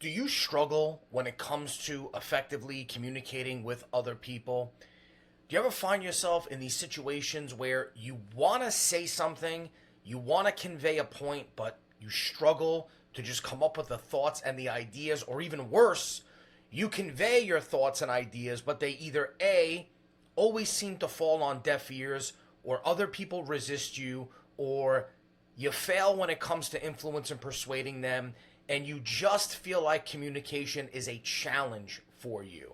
Do you struggle when it comes to effectively communicating with other people? Do you ever find yourself in these situations where you want to say something, you want to convey a point, but you struggle to just come up with the thoughts and the ideas, or even worse, you convey your thoughts and ideas, but they either A, always seem to fall on deaf ears, or other people resist you, or you fail when it comes to influence and persuading them, and you just feel like communication is a challenge for you.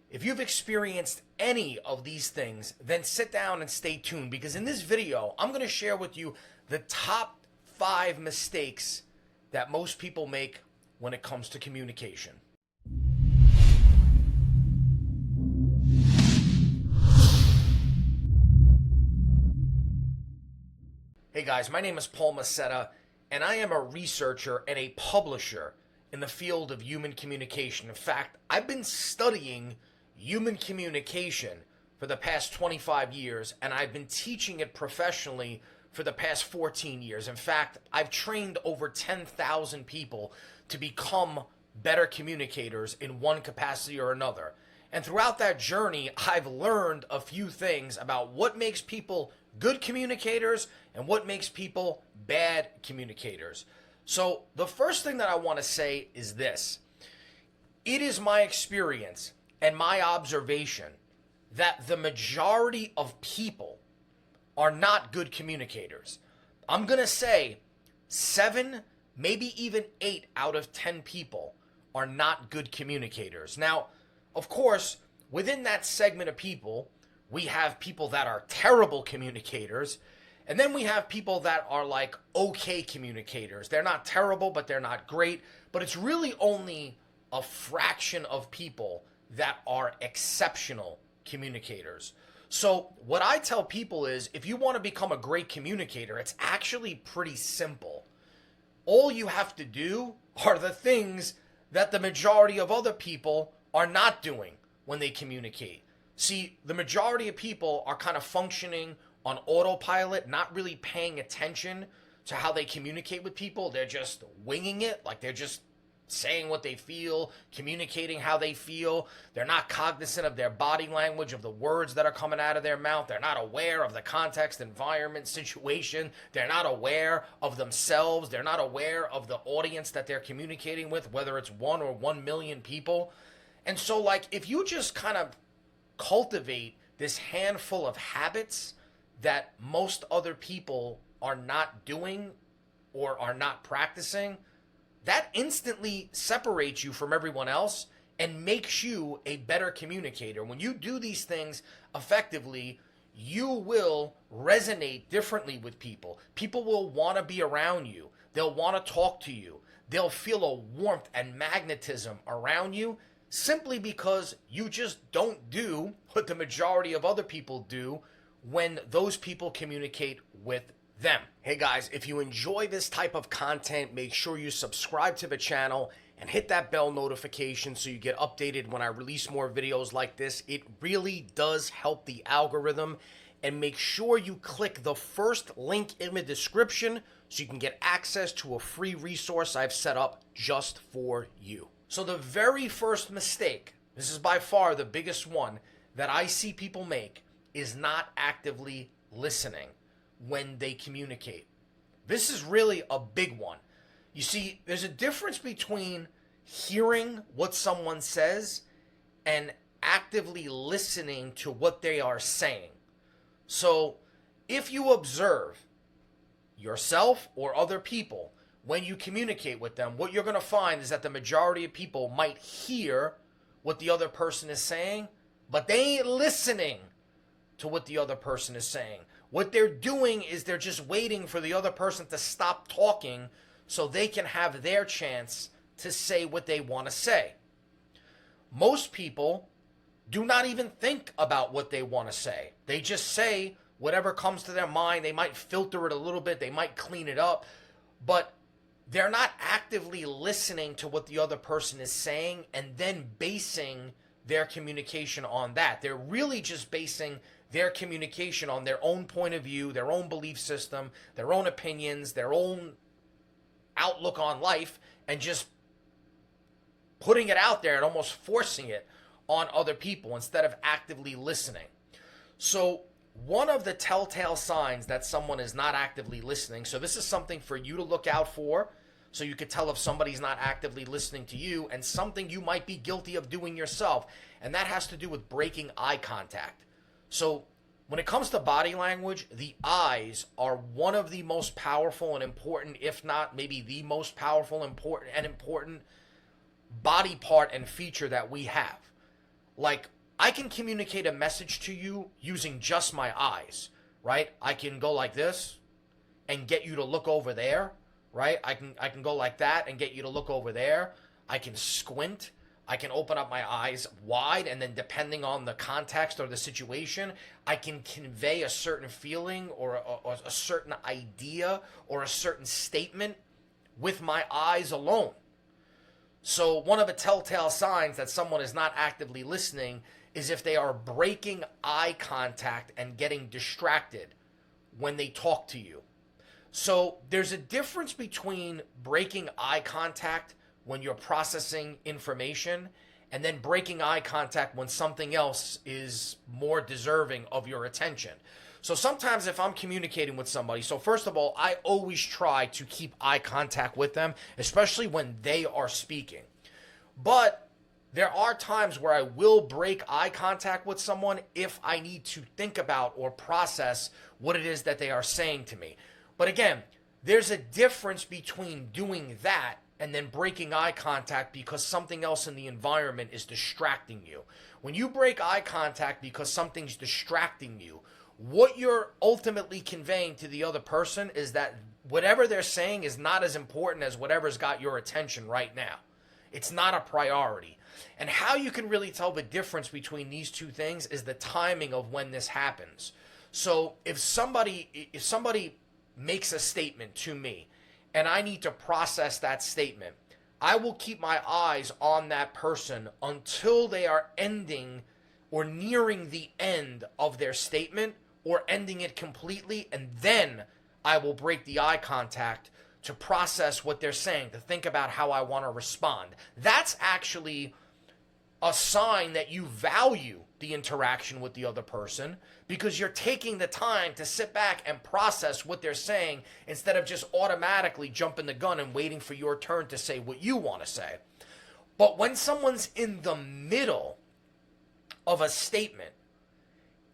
If you've experienced any of these things, then sit down and stay tuned, because in this video, I'm going to share with you the top 5 mistakes that most people make when it comes to communication. Hey guys, my name is Paul Macetta, and I am a researcher and a publisher in the field of human communication. In fact, I've been studying human communication for the past 25 years, and I've been teaching it professionally for the past 14 years. In fact, I've trained over 10,000 people to become better communicators in one capacity or another. And throughout that journey, I've learned a few things about what makes people good communicators and what makes people bad communicators. So the first thing that I want to say is this. It is my experience and my observation that the majority of people are not good communicators. I'm going to say 7, maybe even 8 out of 10 people are not good communicators. Now, of course, within that segment of people, we have people that are terrible communicators, and then we have people that are like okay communicators. They're not terrible, but they're not great. But it's really only a fraction of people that are exceptional communicators. So what I tell people is, if you want to become a great communicator, it's actually pretty simple. All you have to do are the things that the majority of other people are not doing when they communicate. See, the majority of people are kind of functioning on autopilot, not really paying attention to how they communicate with people. They're just winging it, like they're just saying what they feel, communicating how they feel. They're not cognizant of their body language, of the words that are coming out of their mouth. They're not aware of the context, environment, situation. They're not aware of themselves. They're not aware of the audience that they're communicating with, whether it's 1 or 1 million people. And so, like, if you just kind of cultivate this handful of habits that most other people are not doing or are not practicing, that instantly separates you from everyone else and makes you a better communicator. When you do these things effectively, you will resonate differently with people. People will want to be around you. They'll want to talk to you. They'll feel a warmth and magnetism around you, simply because you just don't do what the majority of other people do when those people communicate with them. Hey guys, if you enjoy this type of content, make sure you subscribe to the channel and hit that bell notification so you get updated when I release more videos like this. It really does help the algorithm. And make sure you click the first link in the description so you can get access to a free resource I've set up just for you. So the very first mistake, this is by far the biggest one that I see people make, is not actively listening when they communicate. This is really a big one. You see, there's a difference between hearing what someone says and actively listening to what they are saying. So if you observe yourself or other people when you communicate with them, what you're going to find is that the majority of people might hear what the other person is saying, but they ain't listening to what the other person is saying. What they're doing is they're just waiting for the other person to stop talking so they can have their chance to say what they want to say. Most people do not even think about what they want to say. They just say whatever comes to their mind. They might filter it a little bit. They might clean it up. But they're not actively listening to what the other person is saying and then basing their communication on that. They're really just basing their communication on their own point of view, their own belief system, their own opinions, their own outlook on life, and just putting it out there and almost forcing it on other people instead of actively listening. So one of the telltale signs that someone is not actively listening, so this is something for you to look out for, so you could tell if somebody's not actively listening to you, and something you might be guilty of doing yourself, and that has to do with breaking eye contact. So when it comes to body language, the eyes are one of the most powerful and important, if not maybe the most powerful, important body part and feature that we have. Like, I can communicate a message to you using just my eyes, right? I can go like this and get you to look over there, right? I can go like that and get you to look over there. I can squint. I can open up my eyes wide, and then depending on the context or the situation, I can convey a certain feeling or a certain idea or a certain statement with my eyes alone. So one of the telltale signs that someone is not actively listening is if they are breaking eye contact and getting distracted when they talk to you. So there's a difference between breaking eye contact when you're processing information and then breaking eye contact when something else is more deserving of your attention. So sometimes if I'm communicating with somebody, so first of all, I always try to keep eye contact with them, especially when they are speaking. But there are times where I will break eye contact with someone if I need to think about or process what it is that they are saying to me. But again, there's a difference between doing that and then breaking eye contact because something else in the environment is distracting you. When you break eye contact because something's distracting you, what you're ultimately conveying to the other person is that whatever they're saying is not as important as whatever's got your attention right now. It's not a priority. And how you can really tell the difference between these two things is the timing of when this happens. So if somebody makes a statement to me and I need to process that statement, I will keep my eyes on that person until they are ending or nearing the end of their statement or ending it completely, and then I will break the eye contact to process what they're saying, to think about how I want to respond. That's actually a sign that you value the interaction with the other person because you're taking the time to sit back and process what they're saying instead of just automatically jumping the gun and waiting for your turn to say what you want to say. But when someone's in the middle of a statement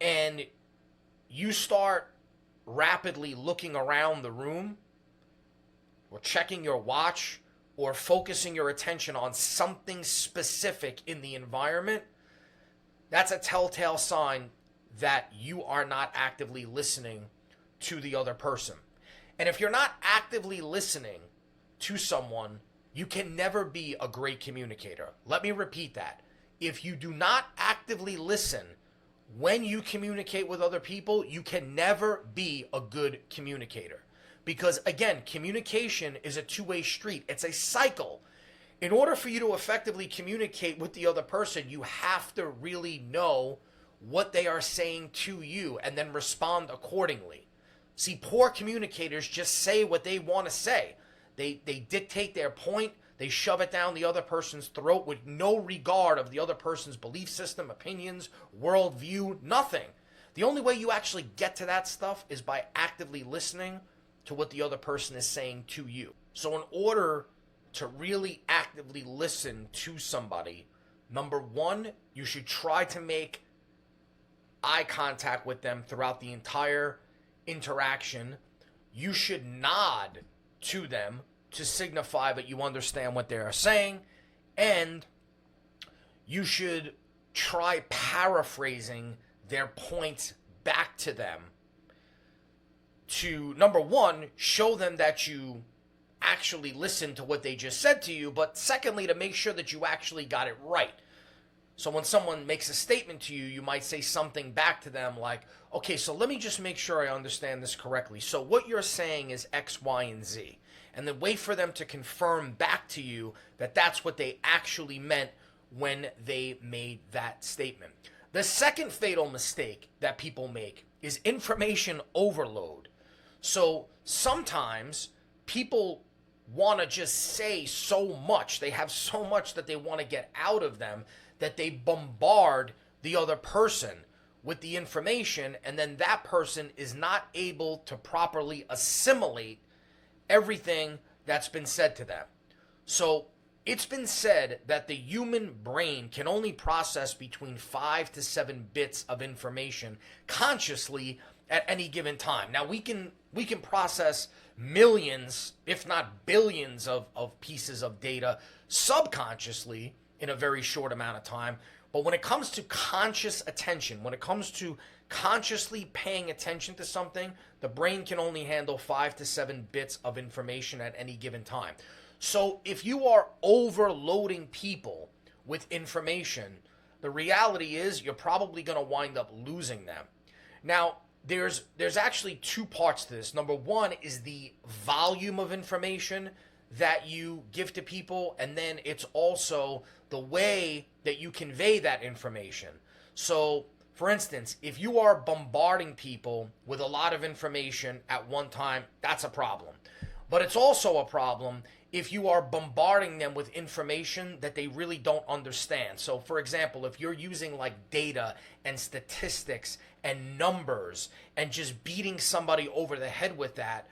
and you start rapidly looking around the room or checking your watch or focusing your attention on something specific in the environment, that's a telltale sign that you are not actively listening to the other person. And if you're not actively listening to someone, you can never be a great communicator. Let me repeat that. If you do not actively listen when you communicate with other people, you can never be a good communicator. Because again, communication is a two-way street. It's a cycle. In order for you to effectively communicate with the other person, you have to really know what they are saying to you and then respond accordingly. See, poor communicators just say what they want to say. They dictate their point. They shove it down the other person's throat with no regard of the other person's belief system, opinions, worldview, nothing. The only way you actually get to that stuff is by actively listening to what the other person is saying to you. So in order to really actively listen to somebody, number one, you should try to make eye contact with them throughout the entire interaction. You should nod to them to signify that you understand what they are saying, and you should try paraphrasing their points back to them to, number one, show them that you actually listened to what they just said to you, but secondly, to make sure that you actually got it right. So when someone makes a statement to you, you might say something back to them like, okay, so let me just make sure I understand this correctly. So what you're saying is X, Y, and Z. And then wait for them to confirm back to you that that's what they actually meant when they made that statement. The second fatal mistake that people make is information overload. So sometimes people want to just say so much. They have so much that they want to get out of them that they bombard the other person with the information, and then that person is not able to properly assimilate everything that's been said to them. So it's been said that the human brain can only process between 5 to 7 bits of information consciously at any given time. Now we can process millions, if not billions of pieces of data subconsciously in a very short amount of time. But when it comes to conscious attention, when it comes to consciously paying attention to something, the brain can only handle 5 to 7 bits of information at any given time. So if you are overloading people with information, the reality is you're probably going to wind up losing them. Now, there's actually two parts to this. Number one is the volume of information that you give to people, and then it's also the way that you convey that information. So, for instance, if you are bombarding people with a lot of information at one time, that's a problem. But it's also a problem if you are bombarding them with information that they really don't understand. So, for example, if you're using like data and statistics and numbers and just beating somebody over the head with that,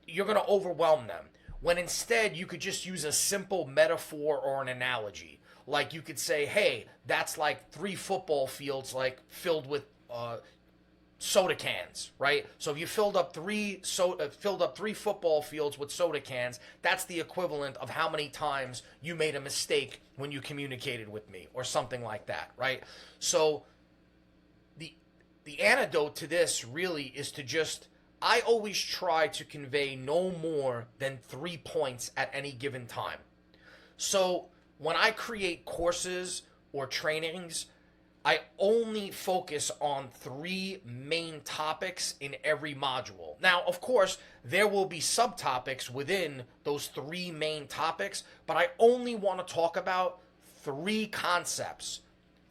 you're going to overwhelm them. When instead you could just use a simple metaphor or an analogy. Like you could say, hey, that's like 3 football fields like filled with soda cans, right? So if you filled up three football fields with soda cans, that's the equivalent of how many times you made a mistake when you communicated with me, or something like that, right? So the antidote to this really is to just, I always try to convey no more than 3 points at any given time. So when I create courses or trainings, I only focus on 3 main topics in every module. Now, of course, there will be subtopics within those 3 main topics, but I only want to talk about 3 concepts,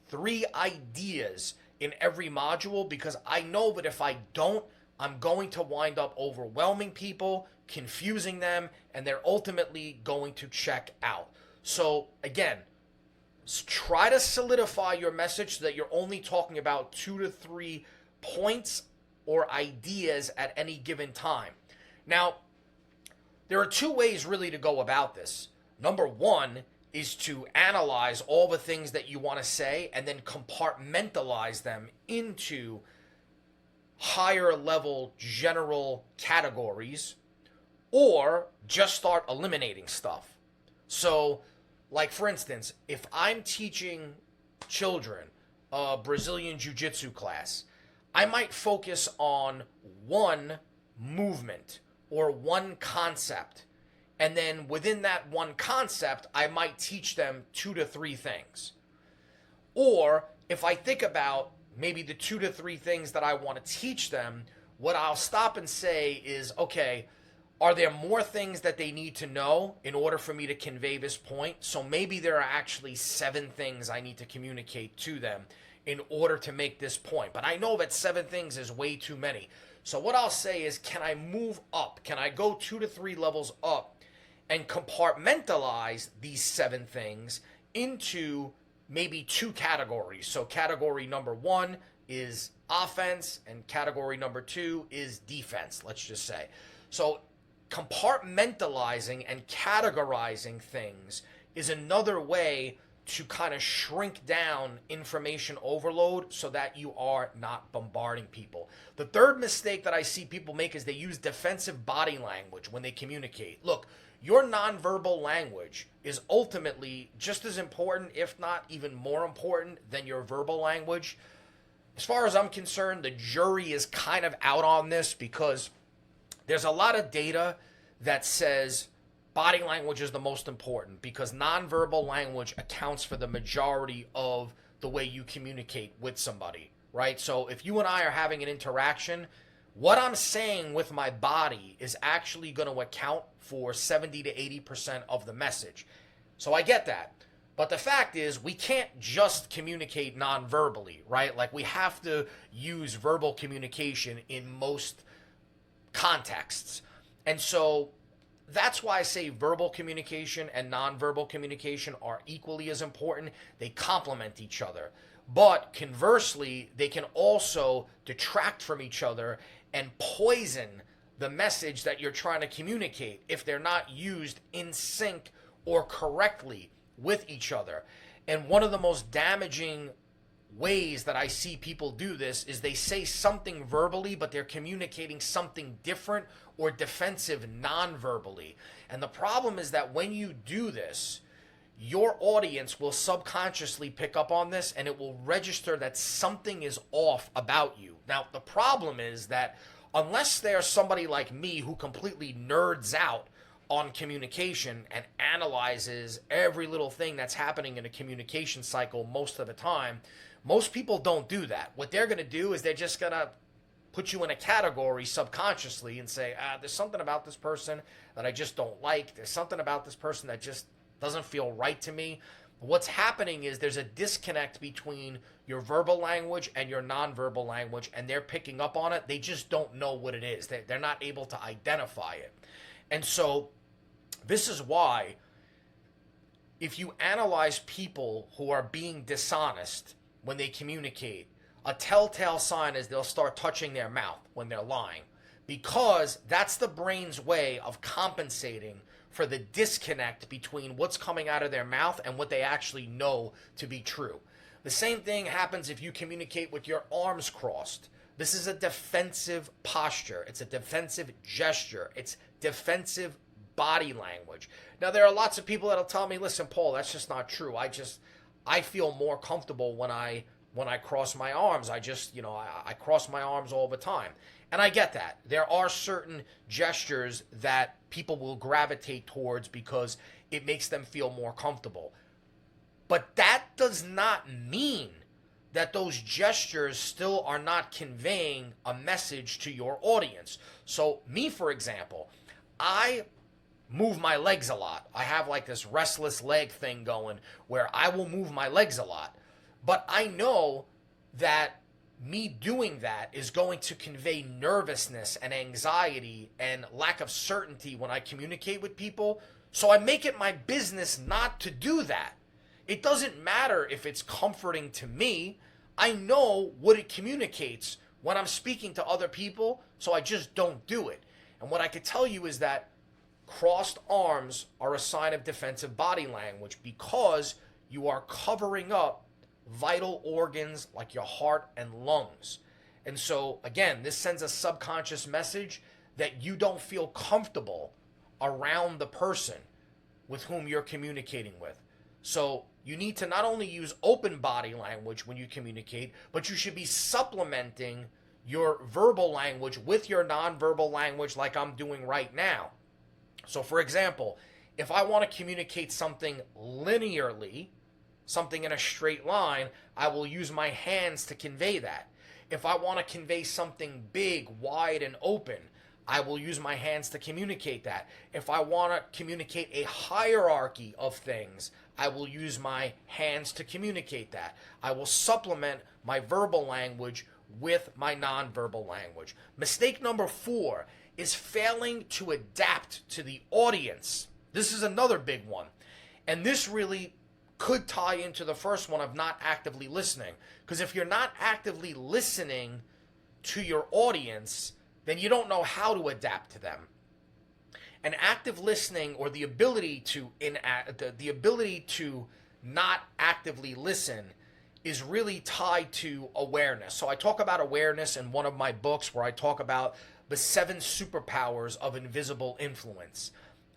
3 ideas in every module, because I know that if I don't, I'm going to wind up overwhelming people, confusing them, and they're ultimately going to check out. So again, try to solidify your message so that you're only talking about 2 to 3 points or ideas at any given time. Now, there are 2 ways really to go about this. Number 1 is to analyze all the things that you want to say and then compartmentalize them into higher level general categories, or just start eliminating stuff. So, like for instance, if I'm teaching children a Brazilian Jiu-Jitsu class, I might focus on one movement or one concept. And then within that one concept, I might teach them 2 to 3 things. Or if I think about maybe the 2 to 3 things that I want to teach them, what I'll stop and say is, okay, are there more things that they need to know in order for me to convey this point? So maybe there are actually 7 things I need to communicate to them in order to make this point. But I know that 7 things is way too many. So what I'll say is, can I move up? Can I go 2 to 3 levels up and compartmentalize these 7 things into maybe 2 categories? So category number 1 is offense and category number 2 is defense, let's just say. So compartmentalizing and categorizing things is another way to kind of shrink down information overload so that you are not bombarding people. The third mistake that I see people make is they use defensive body language when they communicate. Look, your nonverbal language is ultimately just as important, if not even more important, than your verbal language. As far as I'm concerned, the jury is kind of out on this, because there's a lot of data that says body language is the most important, because nonverbal language accounts for the majority of the way you communicate with somebody, right? So if you and I are having an interaction, what I'm saying with my body is actually going to account for 70 to 80% of the message. So I get that. But the fact is, we can't just communicate non-verbally, right? Like, we have to use verbal communication in most contexts. And so That's why I say verbal communication and nonverbal communication are equally as important. They complement each other. But conversely, they can also detract from each other and poison the message that you're trying to communicate if they're not used in sync or correctly with each other. And one of the most damaging ways that I see people do this is they say something verbally, but they're communicating something different or defensive non-verbally. And the problem is that when you do this, your audience will subconsciously pick up on this and it will register that something is off about you. Now, the problem is that unless there's somebody like me who completely nerds out on communication and analyzes every little thing that's happening in a communication cycle most of the time, most people don't do that. What they're going to do is they're just going to put you in a category subconsciously and say, there's something about this person that I just don't like. There's something about this person that just doesn't feel right to me. What's happening is there's a disconnect between your verbal language and your nonverbal language, and they're picking up on it. They just don't know what it is. They're not able to identify it. And so this is why if you analyze people who are being dishonest when they communicate, a telltale sign is they'll start touching their mouth when they're lying, because that's the brain's way of compensating for the disconnect between what's coming out of their mouth and what they actually know to be true. The same thing happens if you communicate with your arms crossed. This is a defensive posture. It's a defensive gesture. It's defensive body language. Now, there are lots of people that'll tell me, listen, Paul, that's just not true. I feel more comfortable when I cross my arms. I cross my arms all the time. And I get that. There are certain gestures that people will gravitate towards because it makes them feel more comfortable. But that does not mean that those gestures still are not conveying a message to your audience. So me, for example, I move my legs a lot. I have like this restless leg thing going where I will move my legs a lot. But I know that me doing that is going to convey nervousness and anxiety and lack of certainty when I communicate with people. So I make it my business not to do that. It doesn't matter if it's comforting to me. I know what it communicates when I'm speaking to other people, so I just don't do it. And what I could tell you is that crossed arms are a sign of defensive body language because you are covering up vital organs like your heart and lungs. And so, again, this sends a subconscious message that you don't feel comfortable around the person with whom you're communicating with. So you need to not only use open body language when you communicate, but you should be supplementing your verbal language with your nonverbal language like I'm doing right now. So, for example, if I want to communicate something linearly, something in a straight line, I will use my hands to convey that. If I want to convey something big, wide, and open, I will use my hands to communicate that. If I want to communicate a hierarchy of things, I will use my hands to communicate that. I will supplement my verbal language with my nonverbal language. Mistake number 4 is failing to adapt to the audience. This is another big one. And this really could tie into the first one of not actively listening. Because if you're not actively listening to your audience, then you don't know how to adapt to them. And active listening, or the ability to not actively listen, is really tied to awareness. So I talk about awareness in one of my books where I talk about the 7 superpowers of invisible influence.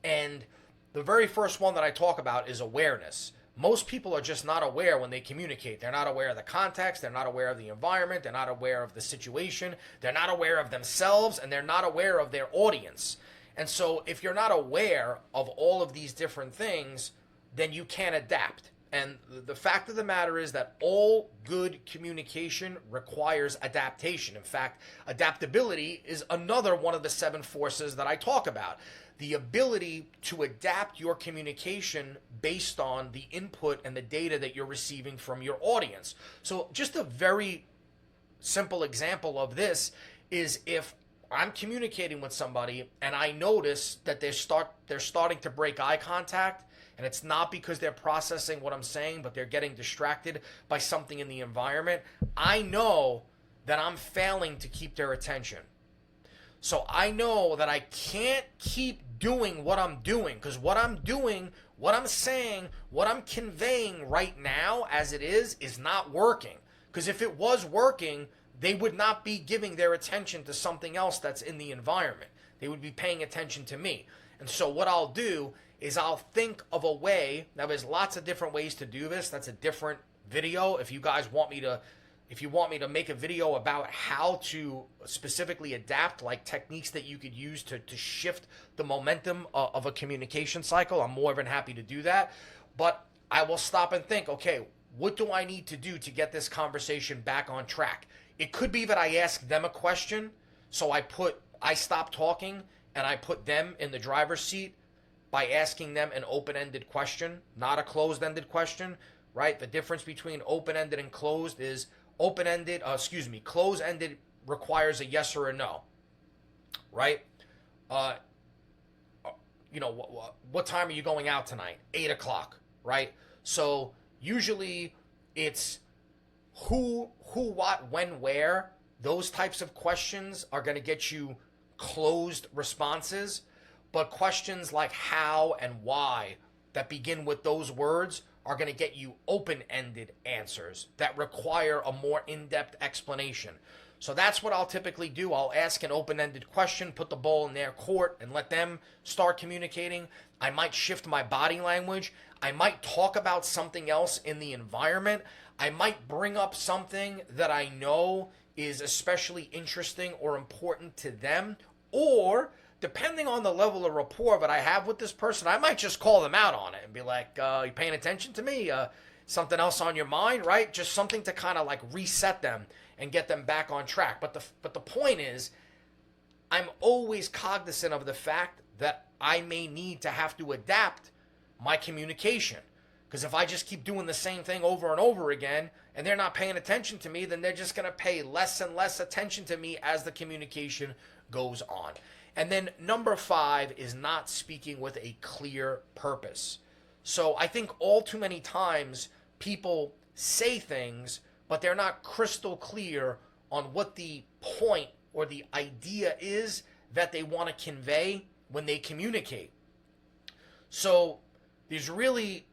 And the very first one that I talk about is awareness. Most people are just not aware when they communicate. They're not aware of the context. They're not aware of the environment. They're not aware of the situation. They're not aware of themselves, and they're not aware of their audience. And so if you're not aware of all of these different things, then you can't adapt. And the fact of the matter is that all good communication requires adaptation. In fact, adaptability is another one of the 7 forces that I talk about. The ability to adapt your communication based on the input and the data that you're receiving from your audience. So just a very simple example of this is if I'm communicating with somebody and I notice that they're starting to break eye contact, and it's not because they're processing what I'm saying, but they're getting distracted by something in the environment, I know that I'm failing to keep their attention. So I know that I can't keep doing what I'm doing, because what I'm doing, what I'm saying, what I'm conveying right now as it is not working. Because if it was working, they would not be giving their attention to something else that's in the environment. They would be paying attention to me. And so what I'll do is I'll think of a way. Now there's lots of different ways to do this. That's a different video. If you guys want me to make a video about how to specifically adapt, like techniques that you could use to shift the momentum of a communication cycle, I'm more than happy to do that. But I will stop and think, okay, what do I need to do to get this conversation back on track? It could be that I ask them a question, so I stop talking and I put them in the driver's seat by asking them an open-ended question, not a closed-ended question, right? The difference between open-ended and closed is closed-ended requires a yes or a no, right? What time are you going out tonight? 8 o'clock, right? So usually it's who, what, when, where. Those types of questions are going to get you closed responses. But questions like how and why that begin with those words are going to get you open-ended answers that require a more in-depth explanation. So that's what I'll typically do. I'll ask an open-ended question, put the ball in their court, and let them start communicating. I might shift my body language. I might talk about something else in the environment. I might bring up something that I know is especially interesting or important to them. Or, depending on the level of rapport that I have with this person, I might just call them out on it and be like, you paying attention to me? Something else on your mind, right? Just something to kind of like reset them and get them back on track. But the point is, I'm always cognizant of the fact that I may need to have to adapt my communication. Because if I just keep doing the same thing over and over again and they're not paying attention to me, then they're just going to pay less and less attention to me as the communication goes on. And then number 5 is not speaking with a clear purpose. So I think all too many times people say things, but they're not crystal clear on what the point or the idea is that they want to convey when they communicate. So there's really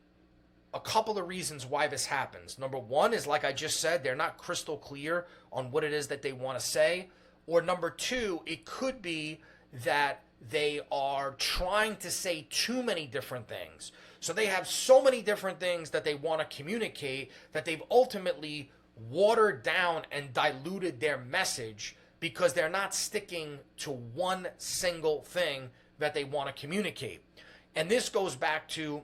a couple of reasons why this happens. Number 1 is, like I just said, they're not crystal clear on what it is that they want to say. Or number 2, it could be that they are trying to say too many different things. So they have so many different things that they want to communicate that they've ultimately watered down and diluted their message because they're not sticking to one single thing that they want to communicate. And this goes back to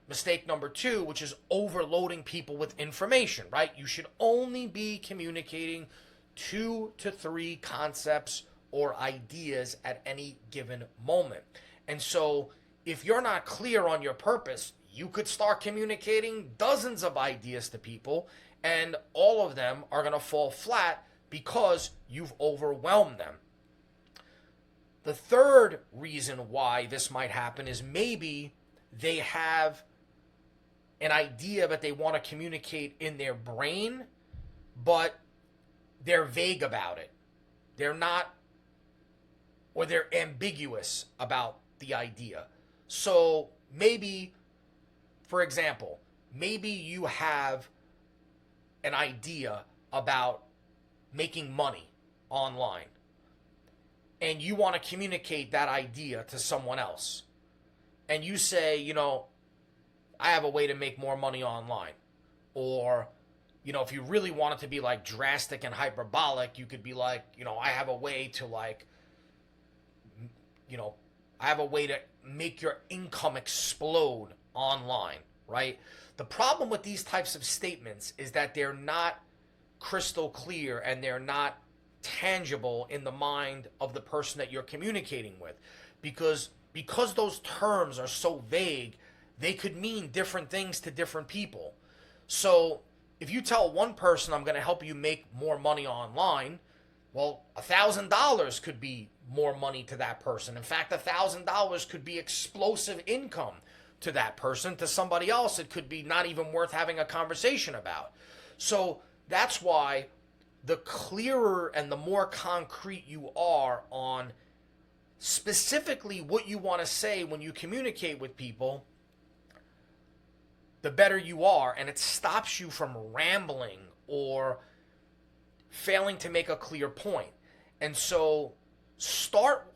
mistake number 2, which is overloading people with information, right? You should only be communicating 2 to 3 concepts or ideas at any given moment. And so if you're not clear on your purpose, you could start communicating dozens of ideas to people, and all of them are going to fall flat because you've overwhelmed them. The third reason why this might happen is maybe they have an idea that they want to communicate in their brain, but they're vague about it. They're not, or they're ambiguous about the idea. So maybe, for example, maybe you have an idea about making money online, and you want to communicate that idea to someone else. And you say, I have a way to make more money online. Or, if you really want it to be like drastic and hyperbolic, you could be like, I have a way to I have a way to make your income explode online, right? The problem with these types of statements is that they're not crystal clear and they're not tangible in the mind of the person that you're communicating with, because those terms are so vague, they could mean different things to different people. So if you tell one person, I'm going to help you make more money online, Well, $1,000 could be more money to that person. In fact, $1,000 could be explosive income to that person. To somebody else, it could be not even worth having a conversation about. So that's why the clearer and the more concrete you are on specifically what you want to say when you communicate with people, the better you are, and it stops you from rambling or failing to make a clear point. And so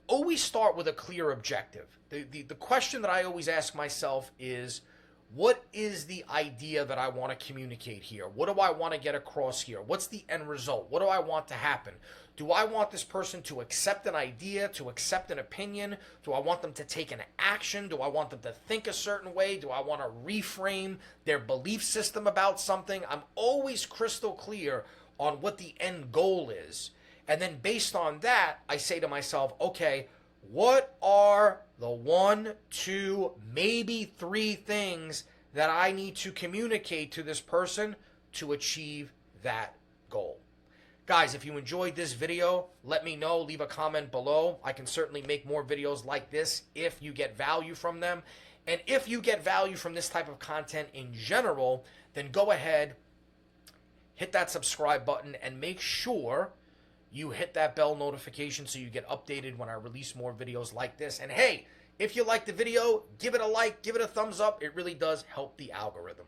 always start with a clear objective. The question that I always ask myself is, what is the idea that I want to communicate here? What do I want to get across here? What's the end result? What do I want to happen? Do I want this person to accept an idea, to accept an opinion? Do I want them to take an action? Do I want them to think a certain way? Do I want to reframe their belief system about something? I'm always crystal clear on what the end goal is. And then based on that, I say to myself, okay, what are the 1, 2, maybe 3 things that I need to communicate to this person to achieve that goal? Guys, if you enjoyed this video, let me know. Leave a comment below. I can certainly make more videos like this if you get value from them. And if you get value from this type of content in general, then go ahead, hit that subscribe button, and make sure you hit that bell notification so you get updated when I release more videos like this. And hey, if you like the video, give it a like, give it a thumbs up. It really does help the algorithm.